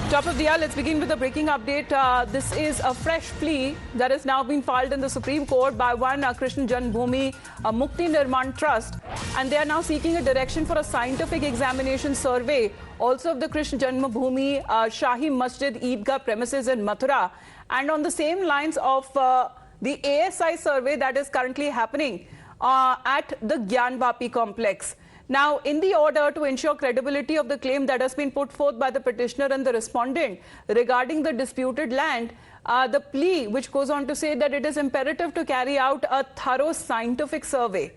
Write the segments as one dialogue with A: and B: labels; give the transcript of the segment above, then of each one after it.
A: Top of the hour, let's begin with a breaking update. This is a fresh plea that has now been filed in the Supreme Court by one Krishna Janmabhoomi Mukti Nirman Trust, and they are now seeking a direction for a scientific examination survey also of the Krishna Janmabhoomi Shahi Masjid Eidgah premises in Mathura, and on the same lines of the ASI survey that is currently happening at the Gyanvapi complex. Now, in the order to ensure credibility of the claim that has been put forth by the petitioner and the respondent regarding the disputed land, the plea, which goes on to say that it is imperative to carry out a thorough scientific survey.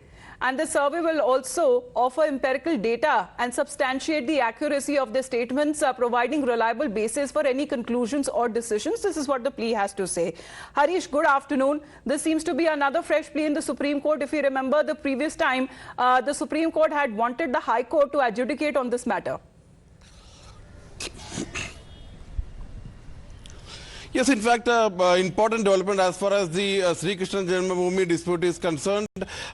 A: And the survey will also offer empirical data and substantiate the accuracy of the statements, providing reliable basis for any conclusions or decisions. This is what the plea has to say. Harish, good afternoon. This seems to be another fresh plea in the Supreme Court. If you remember, the previous time, the Supreme Court had wanted the High Court to adjudicate on this matter.
B: Yes, in fact, important development as far as the Sri Krishna Janmabhoomi dispute is concerned.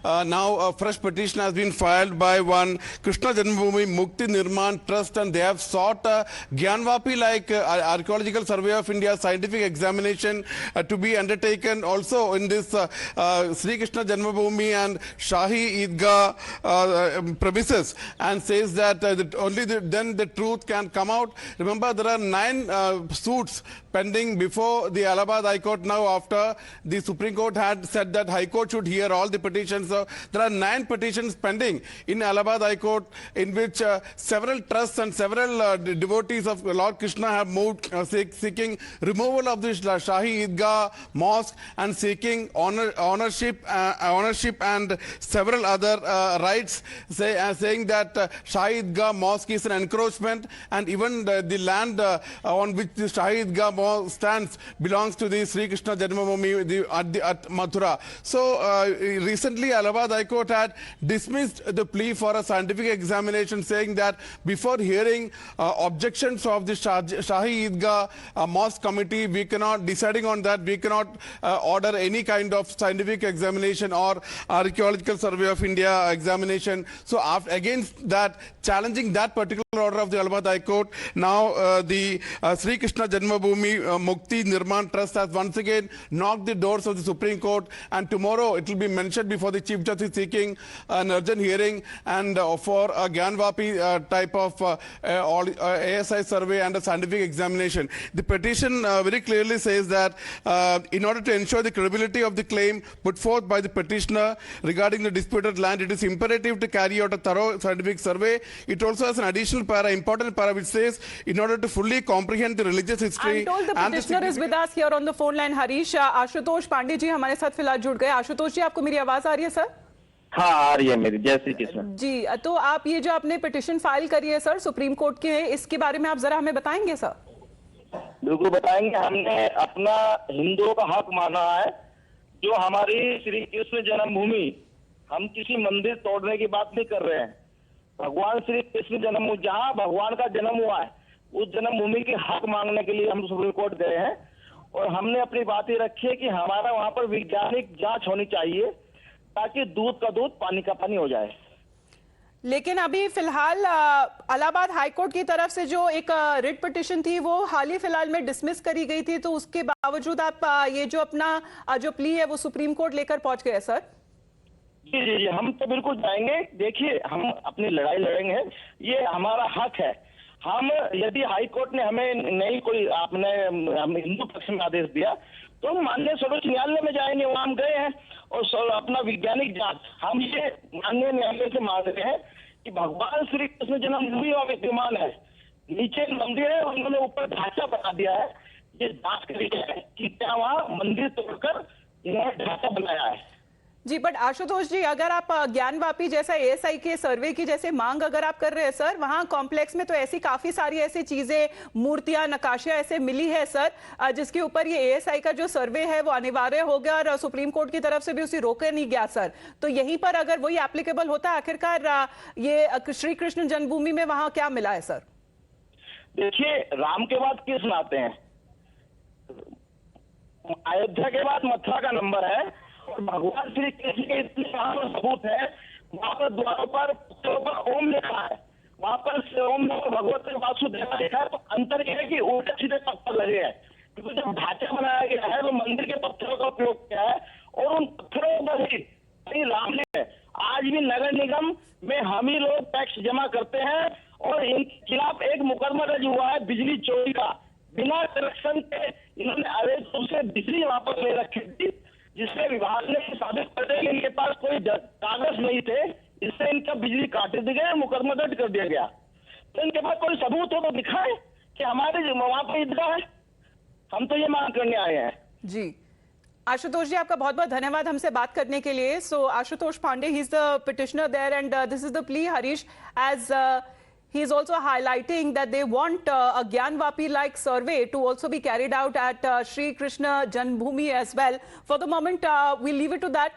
B: Now a fresh petition has been filed by one Krishna Janmabhoomi Mukti Nirman Trust, and they have sought Gyanvapi-Like archaeological survey of India scientific examination to be undertaken also in this Sri Krishna Janmabhoomi and Shahi Eidgah premises, and says that only then the truth can come out. Remember, there are 9 suits pending before the Allahabad High Court now, after the Supreme Court had said that High Court should hear all the petitions. So there are 9 petitions pending in Allahabad High Court, in which several trusts and several devotees of Lord Krishna have moved seeking removal of the Shahi Eidgah mosque and seeking ownership and several other rights, saying that Shahi Eidgah mosque is an encroachment, and even the land on which the Shahi Eidgah mosque stands belongs to the Sri Krishna Janmabhoomi at Mathura. So recently Allahabad High Court had dismissed the plea for a scientific examination, saying that before hearing objections of the Shahi Eidgah mosque committee, we cannot, deciding on that, we cannot order any kind of scientific examination or archaeological survey of India examination. So against that, challenging that particular order of the Allahabad High Court, now the Sri Krishna Janmabhoomi Mukti Nirman Trust has once again knocked the doors of the Supreme Court, and tomorrow it will be mentioned before the Chief Justice, seeking an urgent hearing and for a Gyanvapi type of ASI survey and a scientific examination. The petition very clearly says that in order to ensure the credibility of the claim put forth by the petitioner regarding the disputed land, it is imperative to carry out a thorough scientific survey. It also has an additional important para, which says in order to fully comprehend the religious history.
A: I'm told the petitioner is with us here on the phone line. Harish, Ashutosh Pandey ji हमारे साथ फिलहाल जुड़ गए. आशुतोष जी, आपको मेरी आवाज आ रही है सर?
C: हाँ, आ रही है मेरी. जय श्री कृष्ण
A: जी. तो आप ये जो आपने पिटिशन फाइल करी है सर सुप्रीम कोर्ट के, इसके बारे में आप जरा हमें बताएंगे सर?
C: बिल्कुल बताएंगे. हमने अपना हिंदुओं का हक माना है, जो हमारी श्री कृष्ण जन्मभूमि, हम किसी मंदिर तोड़ने की बात नहीं कर रहे हैं. भगवान श्री कृष्ण जन्मभूमि, जहाँ भगवान का जन्म हुआ है, उस जन्मभूमि के हक मांगने के लिए हम सुप्रीम कोर्ट गए हैं, और हमने अपनी बात ये रखी है कि हमारा वहां पर वैज्ञानिक जांच होनी चाहिए, ताकि दूध का दूध पानी का पानी हो जाए.
A: लेकिन अभी फिलहाल इलाहाबाद हाई कोर्ट की तरफ से जो एक रिट पिटिशन थी, वो हाल ही फिलहाल में डिसमिस करी गई थी, तो उसके बावजूद आप ये जो अपना जो प्ली है वो सुप्रीम कोर्ट लेकर पहुंच गए सर?
C: जी जी जी, हम तो बिल्कुल जाएंगे. देखिए, हम अपनी लड़ाई लड़ेंगे, ये हमारा हक है. हम यदि हाई कोर्ट ने हमें नहीं कोई हम हिंदू पक्ष में आदेश दिया, तो हम माननीय सर्वोच्च न्यायालय में जाएंगे. वहां हम गए हैं और अपना वैज्ञानिक जांच हम ये माननीय न्यायालय से मांग रहे हैं कि भगवान श्री कृष्ण जन्मभूमि वहां विद्यमान है, नीचे मंदिर है, उन्होंने ऊपर ढांचा बना दिया है. ये जांच करी है कि क्या वहां मंदिर तोड़कर इन्होंने ढांचा बनाया है.
A: जी, बट आशुतोष जी, अगर आप ज्ञानवापी जैसा एएसआई के सर्वे की जैसे मांग अगर आप कर रहे हैं सर, वहां कॉम्प्लेक्स में तो ऐसी काफी सारी ऐसी चीजें, मूर्तियां, नक्काशियां ऐसे मिली है सर, जिसके ऊपर ये एएसआई का जो सर्वे है वो अनिवार्य हो गया और सुप्रीम कोर्ट की तरफ से भी उसे रोका नहीं गया सर. तो यहीं पर अगर वही एप्लीकेबल होता है, आखिरकार ये श्री कृष्ण जन्मभूमि में वहां क्या मिला है सर?
C: देखिए, राम के बाद किस आते हैं? अयोध्या के बाद मथुरा का नंबर है, और भगवान श्री कृष्ण के इतने सबूत है. वहां पर द्वारों पर ओम लिखा है, वहां पर ओम नमो भगवते वासुदेव देखा है, तो अंतर यह है कि उल्टे सीधे पत्थर लगे हैं, क्योंकि जब ढांचा बनाया गया है तो मंदिर के पत्थरों का उपयोग किया है और उन पत्थरों पर ही कहीं रामली है। आज भी नगर निगम में हम ही लोग टैक्स जमा करते हैं और इनके खिलाफ एक मुकदमा दर्ज हुआ है बिजली चोरी का। बिना कनेक्शन के इन्होंने अवैध रूप से बिजली वहां पर ले रखी थी, जिससे विभाग ने साबित कर दिया कि इनके पास कोई कागज नहीं थे, इससे इनका बिजली काट दी गई, मुकदमा दर्ज कर दिया गया। तो इनके पास कोई सबूत हो तो दिखाए कि हमारे वहां पर ईदगाह है। हम तो ये मांग करने आए हैं।
A: जी आशुतोष जी, आपका बहुत बहुत धन्यवाद हमसे बात करने के लिए। So Ashutosh Pandey, he is the petitioner there and this is the plea, Harish, as he is also highlighting that they want a Gyanvapi-like survey to also be carried out at Sri Krishna Janmabhoomi as well. For the moment, we'll leave it to that.